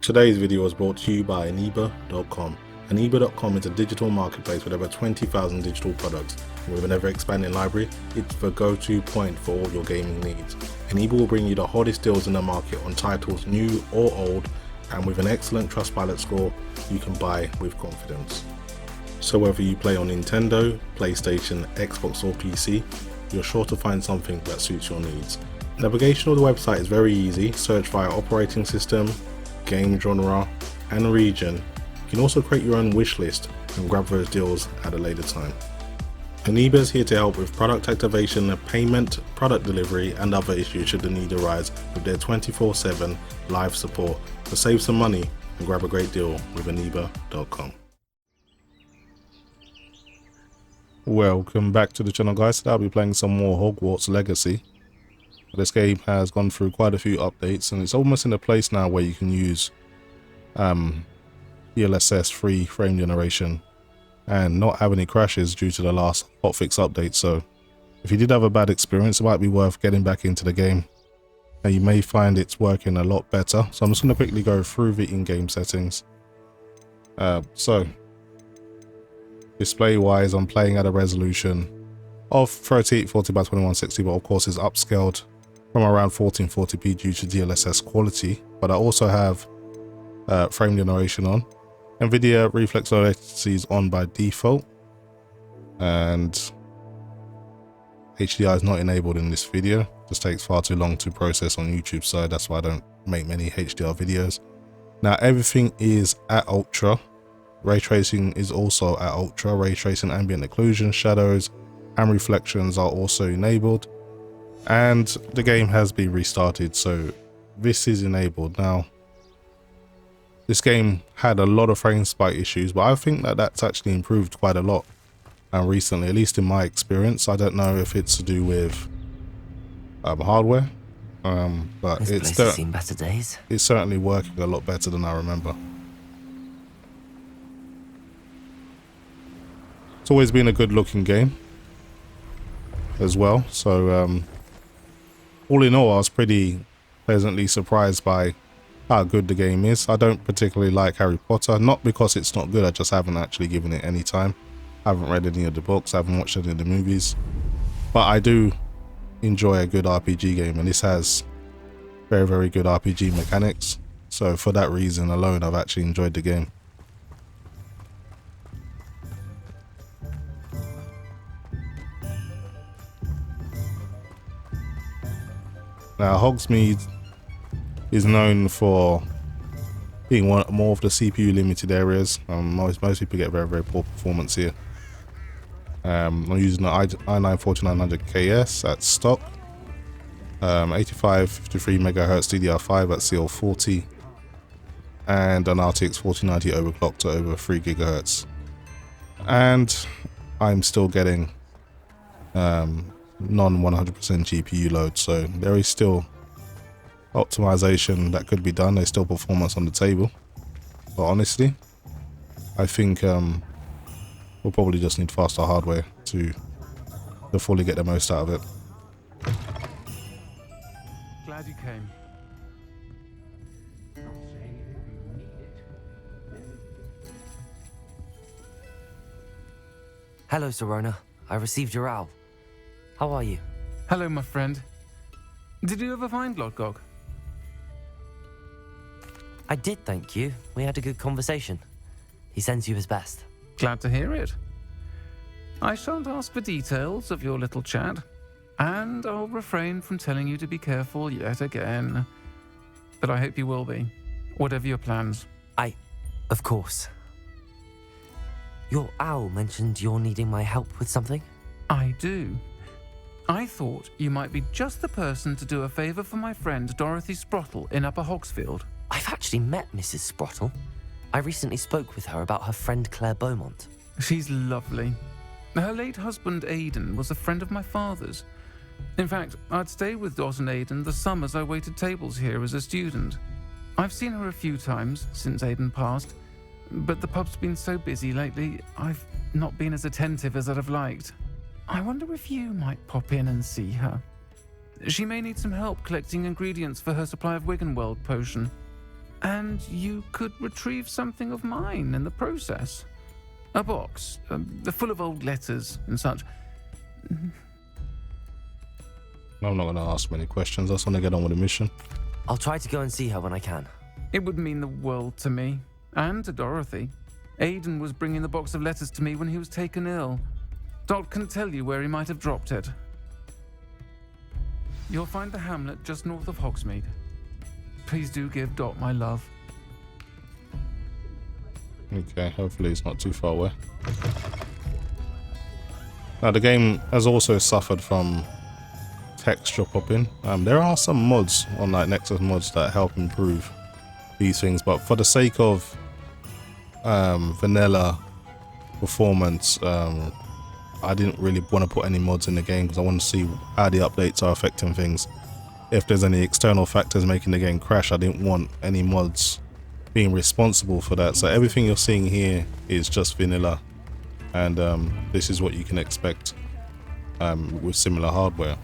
Today's video was brought to you by Aniba.com. Aniba.com is a digital marketplace with over 20,000 digital products. And with an ever-expanding library, it's the go-to point for all your gaming needs. Aniba will bring you the hottest deals in the market on titles new or old, and with an excellent Trustpilot score, you can buy with confidence. So whether you play on Nintendo, PlayStation, Xbox or PC, you're sure to find something that suits your needs. Navigation of the website is very easy. Search via operating system, game genre and region. You can also create your own wish list and grab those deals at a later time. Aniba is here to help with product activation, payment, product delivery and other issues should the need arise with their 24/7 live support. To save some money and grab a great deal with Aniba.com. Welcome back to the channel, guys. Today I'll be playing some more Hogwarts Legacy. This game has gone through quite a few updates and it's almost in a place now where you can use DLSS free frame generation and not have any crashes due to the last hotfix update. So if you did have a bad experience, it might be worth getting back into the game and you may find it's working a lot better. So I'm just going to quickly go through the in-game settings. So display wise, I'm playing at a resolution of 3840 by 2160, but of course is upscaled from around 1440p due to DLSS quality. But I also have frame generation on. NVIDIA reflex latency is on by default, and HDR is not enabled in this video. Just takes far too long to process on YouTube, so that's why I don't make many HDR videos. Now everything is at ultra. Ray tracing is also at ultra. Ray tracing, ambient occlusion, shadows and reflections are also enabled, and the game has been restarted, so this is enabled now. This game had a lot of frame spike issues, but I think that that's actually improved quite a lot recently, at least in my experience. I don't know if it's to do with hardware, but it's seen better days. It's certainly working a lot better than I remember. It's always been a good looking game as well, so all in all I was pretty pleasantly surprised by how good the game is. I don't particularly like Harry Potter, not because it's not good, I just haven't actually given it any time. I haven't read any of the books, I haven't watched any of the movies, but I do enjoy a good RPG game, and this has very, very good RPG mechanics, so for that reason alone I've actually enjoyed the game. Now Hogsmeade is known for being more of the CPU limited areas. Most people get very, very poor performance here. I'm using the i9-4900KS at stock, 8553 MHz DDR5 at CL40, and an RTX 4090 overclocked to over 3 GHz. And I'm still getting non 100% GPU load, so there is still optimization that could be done. There's still performance on the table, but honestly I think we'll probably just need faster hardware to fully get the most out of it. Glad you came. Hello, Serona. I received your owl. How are you? Hello, my friend. Did you ever find Lodgok? I did, thank you. We had a good conversation. He sends you his best. Glad to hear it. I shan't ask for details of your little chat, and I'll refrain from telling you to be careful yet again. But I hope you will be, whatever your plans. Of course. Your owl mentioned you're needing my help with something? I do. I thought you might be just the person to do a favor for my friend Dorothy Sprottle in Upper Hogsfield. I've actually met Mrs. Sprottle. I recently spoke with her about her friend Claire Beaumont. She's lovely. Her late husband Aidan was a friend of my father's. In fact, I'd stayed with Dot and Aidan the summers I waited tables here as a student. I've seen her a few times since Aidan passed, but the pub's been so busy lately, I've not been as attentive as I'd have liked. I wonder if you might pop in and see her. She may need some help collecting ingredients for her supply of Wiggenweld potion. And you could retrieve something of mine in the process. A box, full of old letters and such. I'm not going to ask many questions. I just want to get on with the mission. I'll try to go and see her when I can. It would mean the world to me, and to Dorothy. Aiden was bringing the box of letters to me when he was taken ill. Dot can tell you where he might have dropped it. You'll find the hamlet just north of Hogsmeade. Please do give Dot my love. Okay, hopefully it's not too far away. Now the game has also suffered from texture popping. There are some mods on like Nexus mods that help improve these things, but for the sake of vanilla performance, I didn't really want to put any mods in the game because I want to see how the updates are affecting things. If there's any external factors making the game crash, I didn't want any mods being responsible for that. So everything you're seeing here is just vanilla, and this is what you can expect with similar hardware.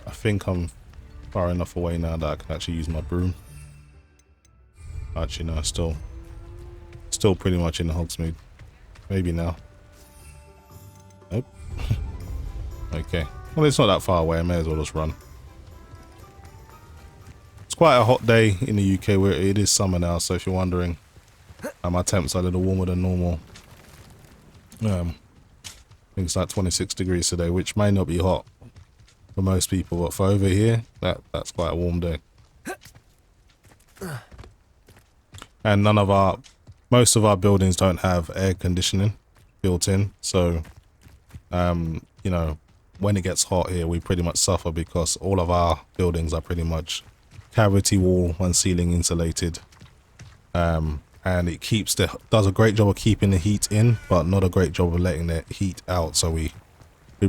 I think I'm far enough away now that I can actually use my broom. Actually no, still pretty much in the Hogsmeade. Maybe now. Nope. Okay, well it's not that far away, I may as well just run. It's quite a hot day in the UK where it is summer now, so if you're wondering, my temps are a little warmer than normal. I think it's like 26 degrees today, which may not be hot for most people, but for over here, that's quite a warm day. And most of our buildings don't have air conditioning built in, so you know, when it gets hot here, we pretty much suffer because all of our buildings are pretty much cavity wall and ceiling insulated, and it does a great job of keeping the heat in, but not a great job of letting the heat out. So we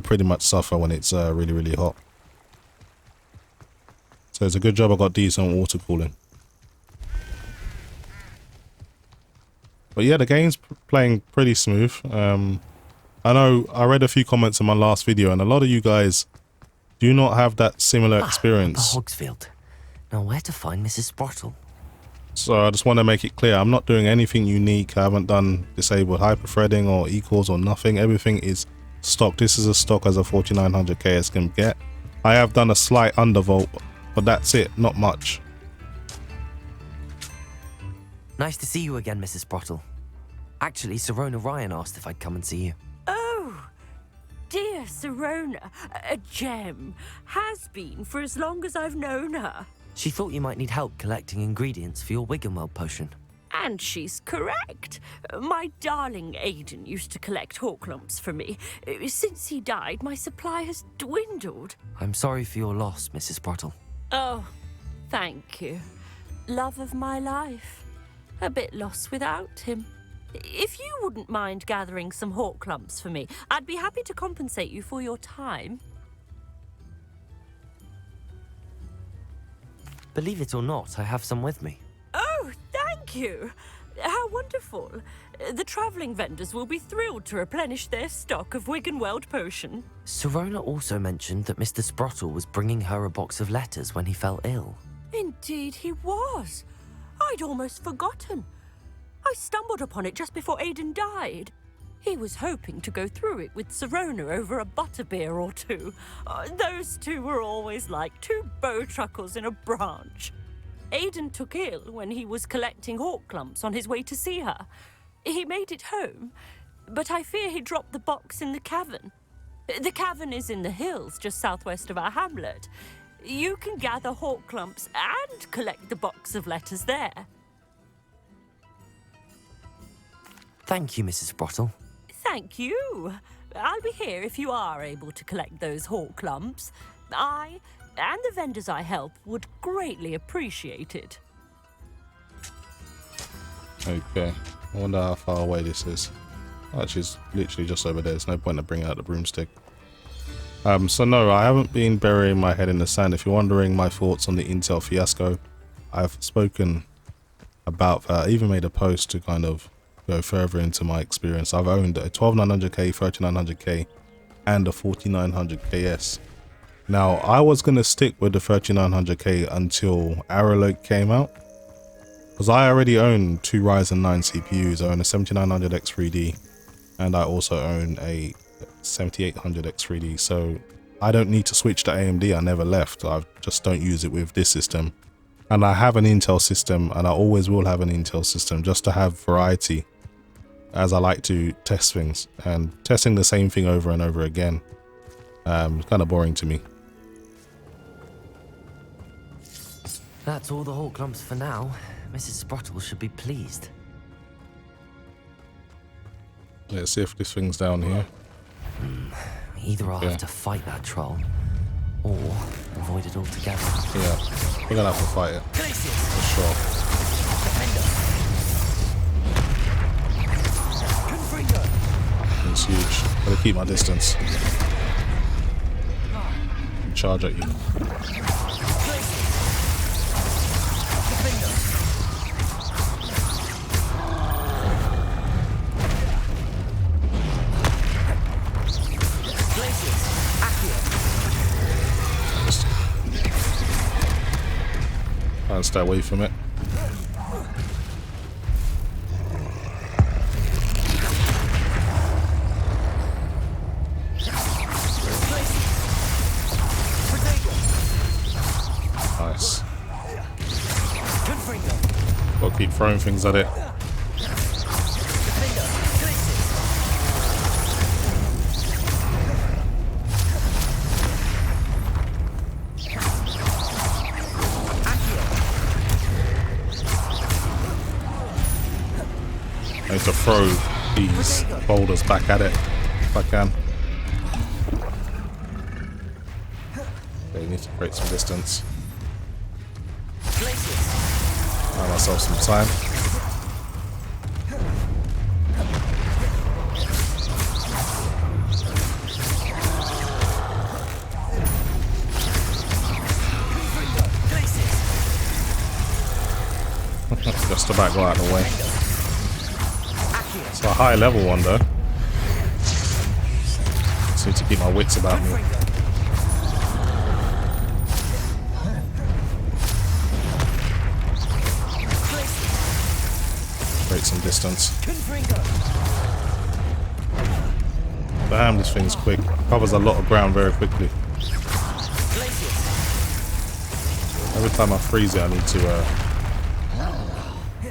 pretty much suffer when it's really hot. So it's a good job I got decent water cooling. But yeah, the game's playing pretty smooth. I know I read a few comments in my last video, and a lot of you guys do not have that similar experience. Hogsfield. Now where to find Mrs. Sprottle? So I just want to make it clear, I'm not doing anything unique. I haven't done disabled hyperthreading or equals or nothing. Everything is stock. This is as stock as a 4900K as can get. I have done a slight undervolt, but that's it, not much. Nice to see you again, Mrs. Sprottle. Actually, Sirona Ryan asked if I'd come and see you. Oh, dear Sirona, a gem. Has been for as long as I've known her. She thought you might need help collecting ingredients for your Wiggenweld potion. And she's correct. My darling Aiden used to collect hawk lumps for me. Since he died, my supply has dwindled. I'm sorry for your loss, Mrs. Sprottle. Oh, thank you. Love of my life. A bit lost without him. If you wouldn't mind gathering some hawk lumps for me, I'd be happy to compensate you for your time. Believe it or not, I have some with me. Oh, thank you. How wonderful. The travelling vendors will be thrilled to replenish their stock of Wiggenweld potion. Sirona also mentioned that Mr. Sprottle was bringing her a box of letters when he fell ill. Indeed he was. I'd almost forgotten. I stumbled upon it just before Aiden died. He was hoping to go through it with Sirona over a butterbeer or two. Those two were always like two bowtruckles in a branch. Aiden took ill when he was collecting hawk clumps on his way to see her. He made it home, but I fear he dropped the box in the cavern. The cavern is in the hills just southwest of our hamlet. You can gather hawk clumps and collect the box of letters there. Thank you, Mrs. Sprottle. Thank you. I'll be here if you are able to collect those hawk lumps. I and the vendors I help would greatly appreciate it. Okay, I wonder how far away this is. Actually, it's literally just over there. There's no point in bringing out the broomstick. So no, I haven't been burying my head in the sand. If you're wondering my thoughts on the Intel fiasco, I've spoken about that. I even made a post to kind of go further into my experience. I've owned a 12900K, 3900K, and a 4900KS. Now, I was going to stick with the 3900K until Arrow Lake came out, because I already own 2 Ryzen 9 CPUs. I own a 7900X3D, and I also own a 7800X3D, so I don't need to switch to AMD. I never left. I just don't use it with this system. And I have an Intel system, and I always will have an Intel system, just to have variety, as I like to test things. And testing the same thing over and over again is kind of boring to me. That's all the Hawk lumps for now. Mrs. Sprottle should be pleased. Let's see if this thing's down here. Either I'll have to fight that troll, or avoid it altogether. Yeah, we're gonna have to fight it, for sure. It's huge. Gotta keep my distance. Charge at you. Try and stay away from it. Nice. Gotta keep throwing things at it. I need to throw these boulders back at it if I can. Okay, need to create some distance. Buy myself some time. Just about go out of the way. It's a high level one though. Just need to keep my wits about me. Create some distance. Damn, this thing's quick. Covers a lot of ground very quickly. Every time I freeze it, I need to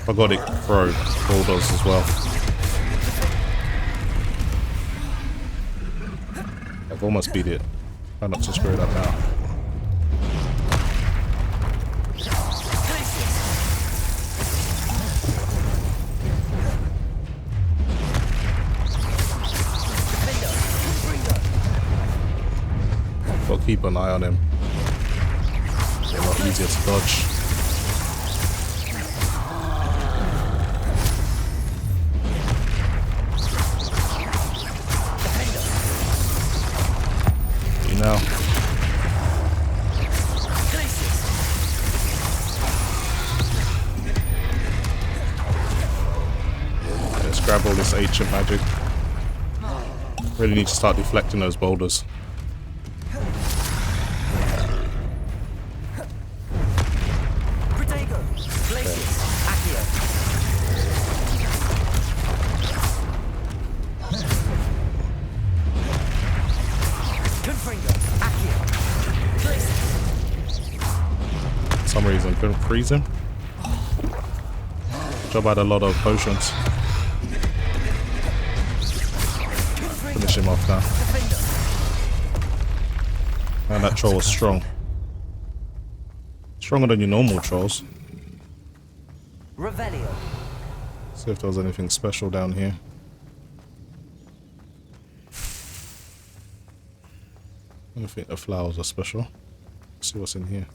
I got it throw boulders as well. I've almost beat it. Try not to screw it up now. Got to keep an eye on him. It's a lot easier to dodge. Now. Let's grab all this ancient magic. Really need to start deflecting those boulders. For some reason couldn't freeze him. Job had a lot of potions. Finish him off now. And that troll was strong. Stronger than your normal trolls. Revelio. See if there was anything special down here. I don't think the flowers are special. Let's see what's in here.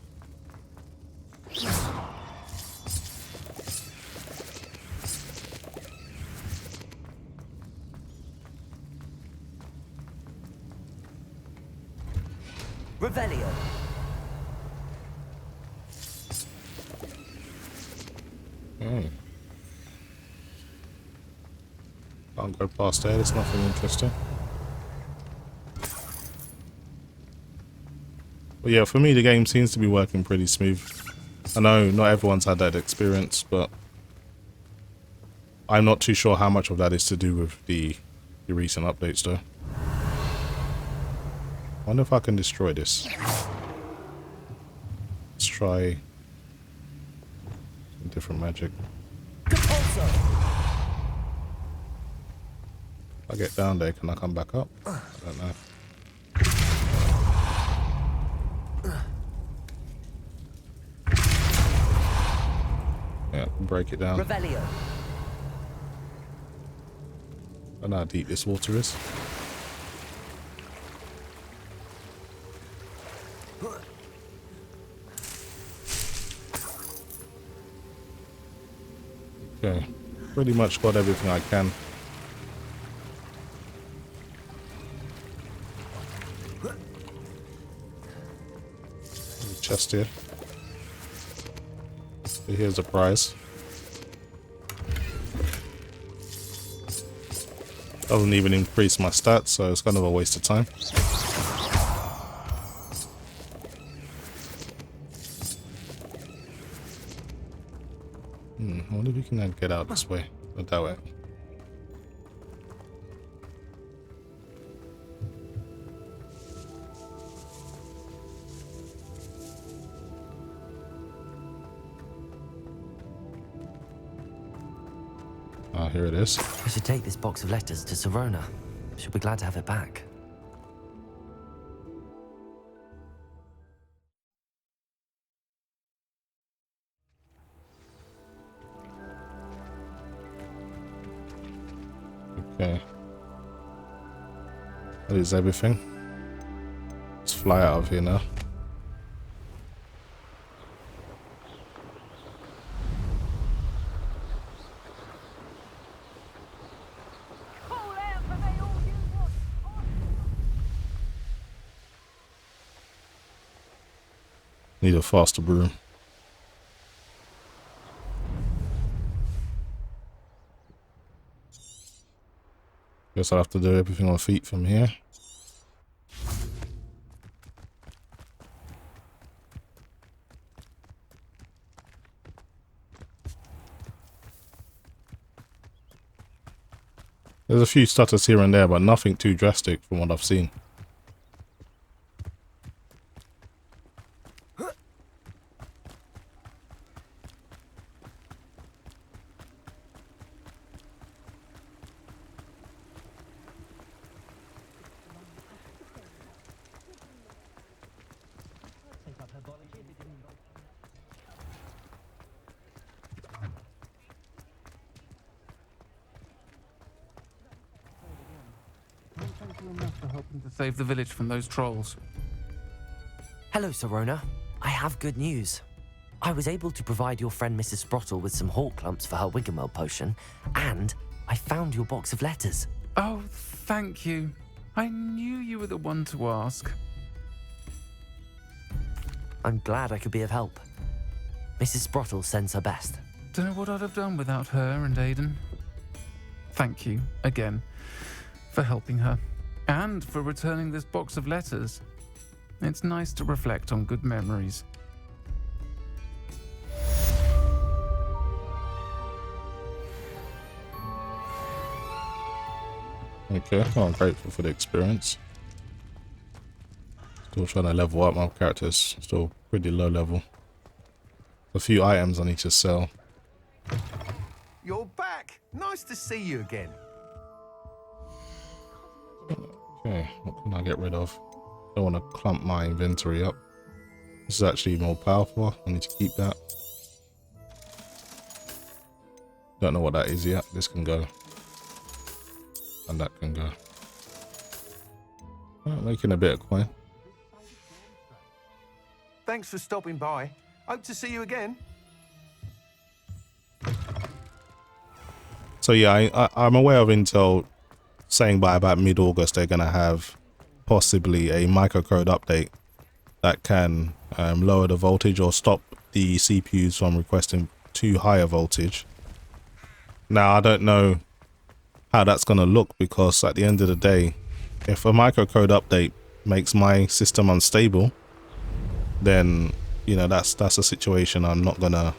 Revelio. Can't go past there, there's nothing interesting. But yeah, for me, the game seems to be working pretty smooth. I know not everyone's had that experience, but I'm not too sure how much of that is to do with the recent updates, though. I wonder if I can destroy this. Let's try some different magic. If I get down there, can I come back up? I don't know. Yeah, break it down. Revelio. I don't know how deep this water is. Okay, pretty much got everything I can. Chest here. So here's a prize. Doesn't even increase my stats, so it's kind of a waste of time. I wonder if we can get out this way or that way. Ah, here it is. I should take this box of letters to Sirona. She'll be glad to have it back. Okay. That is everything. Let's fly out of here now. Need a faster broom. Guess I'll have to do everything on feet from here. There's a few stutters here and there, but nothing too drastic from what I've seen. For helping to save the village from those trolls. Hello, Sirona. I have good news. I was able to provide your friend Mrs. Sprottle with some hawk clumps for her Wiggenweld potion, and I found your box of letters. Oh, thank you. I knew you were the one to ask. I'm glad I could be of help. Mrs. Sprottle sends her best. Don't know what I'd have done without her and Aiden. Thank you, again, for helping her. And for returning this box of letters. It's nice to reflect on good memories. Okay, well, I'm grateful for the experience. Still trying to level up. My character's still pretty low level. A few items I need to sell. You're back. Nice to see you again. Okay, what can I get rid of? Don't want to clump my inventory up. This is actually more powerful. I need to keep that. Don't know what that is yet. This can go. And that can go. Making a bit of coin. Thanks for stopping by. Hope to see you again. So yeah, I'm aware of Intel saying by about mid-August they're going to have possibly a microcode update that can lower the voltage or stop the CPUs from requesting too high a voltage. Now, I don't know how that's going to look, because at the end of the day, if a microcode update makes my system unstable, then you know that's a situation I'm not gonna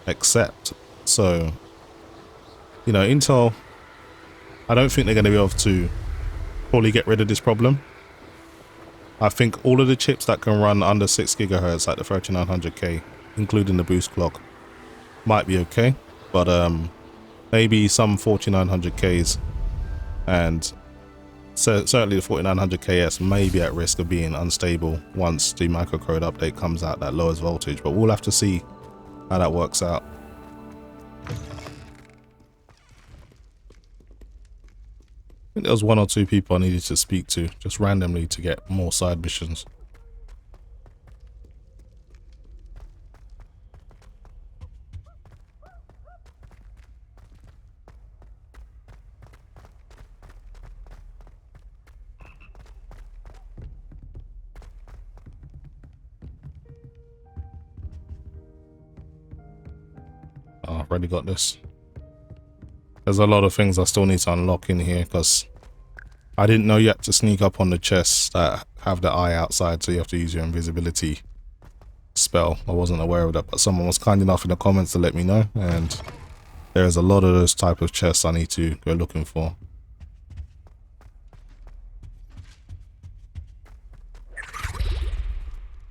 accept. So you know, Intel, I don't think they're going to be able to fully get rid of this problem. I think all of the chips that can run under 6 gigahertz, like the 3900K, including the boost clock, might be okay, but maybe some 4900Ks and certainly the 4900KS may be at risk of being unstable once the microcode update comes out that lowers voltage, but we'll have to see how that works out. I think there was 1 or 2 people I needed to speak to just randomly to get more side missions. Oh, I've already got this. There's a lot of things I still need to unlock in here because I didn't know you had to sneak up on the chests that have the eye outside, so you have to use your invisibility spell. I wasn't aware of that, but someone was kind enough in the comments to let me know, and there's a lot of those type of chests I need to go looking for.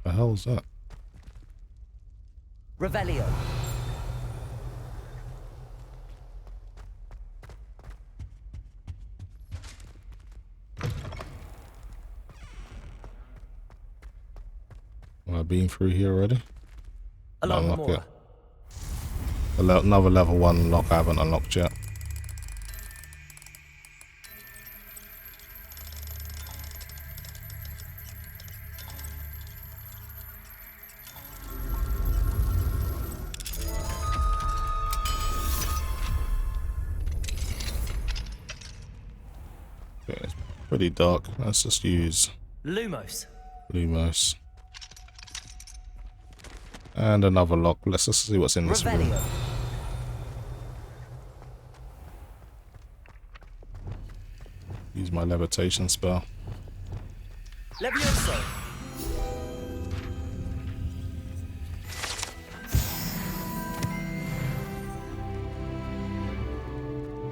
The hell is that? Revelio. I've been through here already. Along it. Another level 1 lock I haven't unlocked yet. Okay, it's pretty dark. Let's just use Lumos. Lumos. And another lock. Let's just see what's in this room. Revelio. Use my levitation spell. Levioso.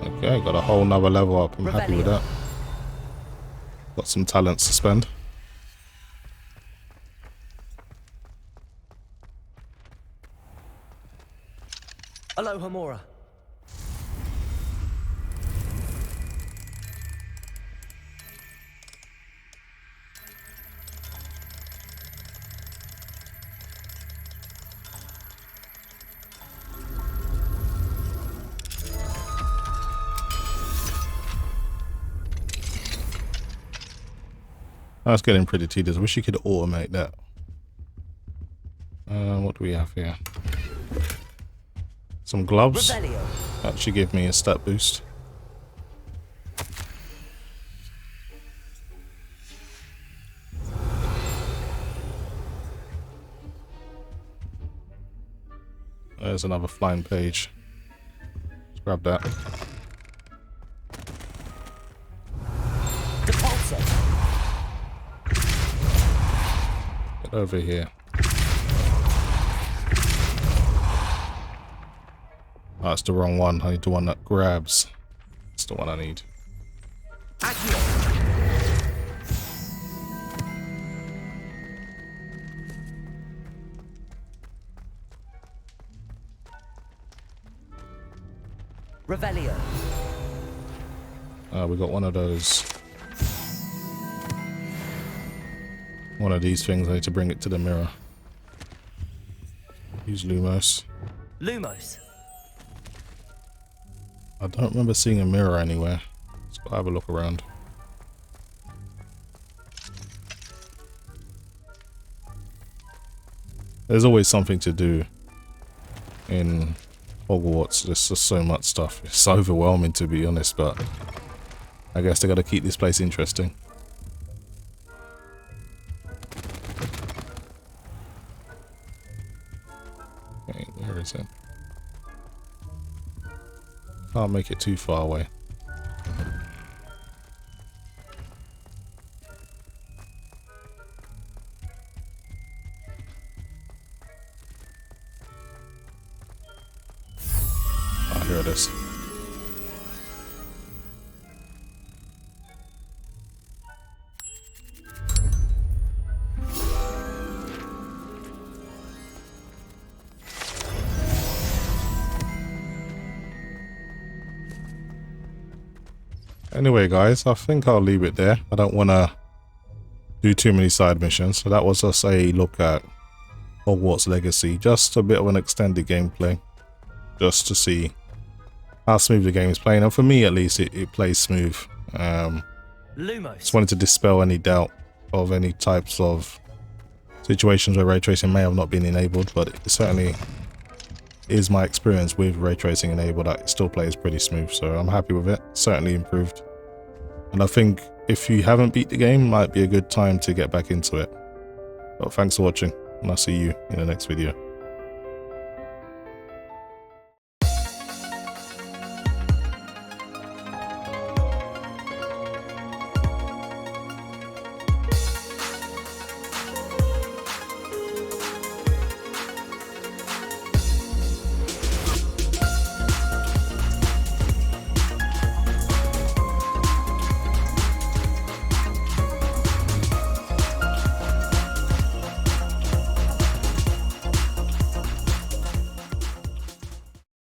Okay, got a whole nother level up. I'm happy with that. Got some talents to spend. Aloha Mora. That's getting pretty tedious. I wish you could automate that. What do we have here? Some gloves. Revelio. That should give me a stat boost. There's another flying page. Let's grab that. Get over here. Oh, that's the wrong one. I need the one that grabs. That's the one I need. Revelio. We got one of those. One of these things. I need to bring it to the mirror. Use Lumos. Lumos. I don't remember seeing a mirror anywhere. Let's go have a look around. There's always something to do in Hogwarts. There's just so much stuff. It's overwhelming, to be honest, but I guess they got to keep this place interesting. Okay, where is it? Can't make it too far away. enjoy this. Anyway guys, I think I'll leave it there. I don't want to do too many side missions. So that was just a look at Hogwarts Legacy. Just a bit of an extended gameplay. Just to see how smooth the game is playing. And for me at least, it plays smooth. Just wanted to dispel any doubt of any types of situations where ray tracing may have not been enabled. But it certainly is my experience with ray tracing enabled that it still plays pretty smooth, so I'm happy with it. Certainly improved, and I think if you haven't beat the game, might be a good time to get back into it. But thanks for watching, and I'll see you in the next video.